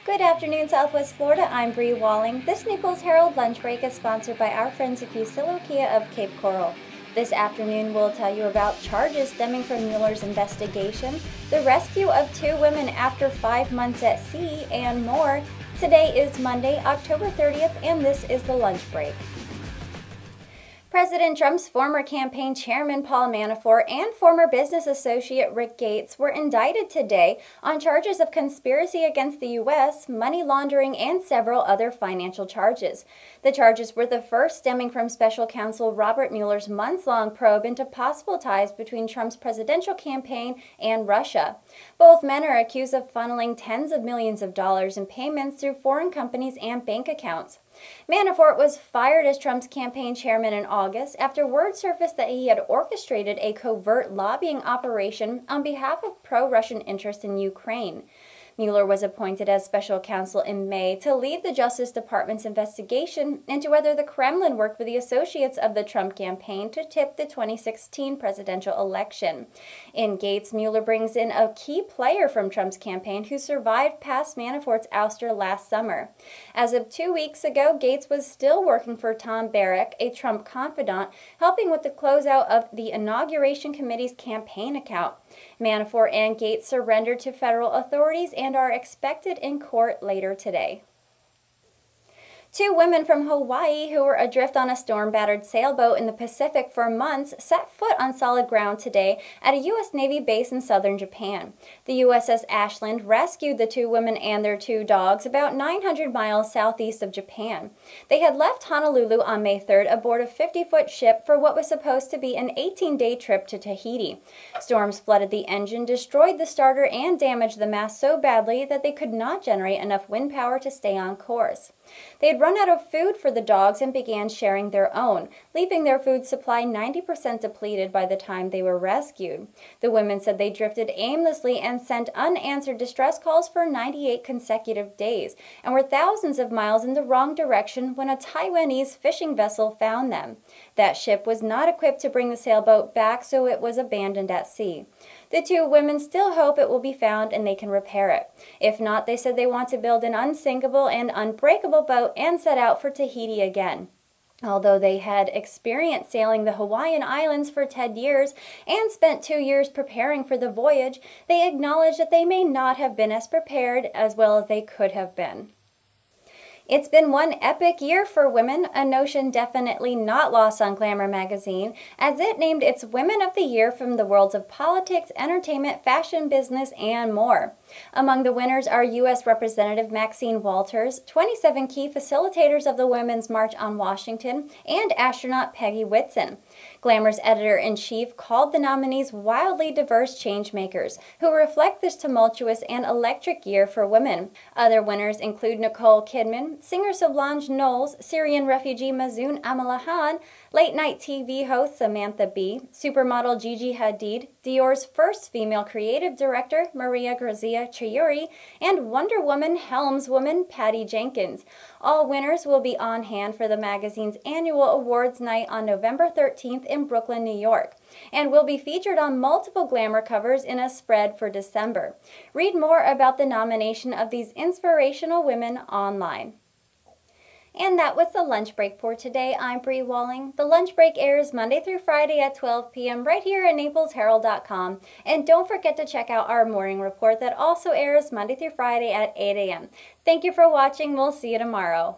Good afternoon, Southwest Florida. I'm Bri Walling. This Naples Herald Lunch Break is sponsored by our friends at Fusillo Kia of Cape Coral. This afternoon, we'll tell you about charges stemming from Mueller's investigation, the rescue of 2 women after 5 months at sea, and more. Today is Monday, October 30th, and this is the Lunch Break. President Trump's former campaign chairman Paul Manafort and former business associate Rick Gates were indicted today on charges of conspiracy against the U.S., money laundering, and several other financial charges. The charges were the first stemming from special counsel Robert Mueller's months-long probe into possible ties between Trump's presidential campaign and Russia. Both men are accused of funneling tens of millions of dollars in payments through foreign companies and bank accounts. Manafort was fired as Trump's campaign chairman in August after word surfaced that he had orchestrated a covert lobbying operation on behalf of pro-Russian interests in Ukraine. Mueller was appointed as special counsel in May to lead the Justice Department's investigation into whether the Kremlin worked with the associates of the Trump campaign to tip the 2016 presidential election. In Gates, Mueller brings in a key player from Trump's campaign who survived past Manafort's ouster last summer. As of 2 weeks ago, Gates was still working for Tom Barrack, a Trump confidant, helping with the closeout of the Inauguration Committee's campaign account. Manafort and Gates surrendered to federal authorities and are expected in court later today. 2 women from Hawaii who were adrift on a storm-battered sailboat in the Pacific for months set foot on solid ground today at a U.S. Navy base in southern Japan. The USS Ashland rescued the 2 women and their 2 dogs about 900 miles southeast of Japan. They had left Honolulu on May 3rd aboard a 50-foot ship for what was supposed to be an 18-day trip to Tahiti. Storms flooded the engine, destroyed the starter, and damaged the mast so badly that they could not generate enough wind power to stay on course. They had run out of food for the dogs and began sharing their own, leaving their food supply 90% depleted by the time they were rescued. The women said they drifted aimlessly and sent unanswered distress calls for 98 consecutive days and were thousands of miles in the wrong direction when a Taiwanese fishing vessel found them. That ship was not equipped to bring the sailboat back, so it was abandoned at sea. The 2 women still hope it will be found and they can repair it. If not, they said they want to build an unsinkable and unbreakable boat and set out for Tahiti again. Although they had experienced sailing the Hawaiian Islands for 10 years and spent 2 years preparing for the voyage, they acknowledged that they may not have been as prepared as well as they could have been. It's been one epic year for women, a notion definitely not lost on Glamour magazine, as it named its Women of the Year from the worlds of politics, entertainment, fashion, business, and more. Among the winners are U.S. Representative Maxine Walters, 27 key facilitators of the Women's March on Washington, and astronaut Peggy Whitson. Glamour's editor-in-chief called the nominees wildly diverse changemakers who reflect this tumultuous and electric year for women. Other winners include Nicole Kidman, singer Solange Knowles, Syrian refugee Mazoun Amalahan, late-night TV host Samantha Bee, supermodel Gigi Hadid, Dior's first female creative director Maria Grazia Chiuri, and Wonder Woman helmswoman Patty Jenkins. All winners will be on hand for the magazine's annual awards night on November 13th in Brooklyn, New York, and will be featured on multiple Glamour covers in a spread for December. Read more about the nomination of these inspirational women online. And that was the Lunch Break for today. I'm Bri Walling. The Lunch Break airs Monday through Friday at 12 p.m. right here at NaplesHerald.com. And don't forget to check out our morning report that also airs Monday through Friday at 8 a.m. Thank you for watching. We'll see you tomorrow.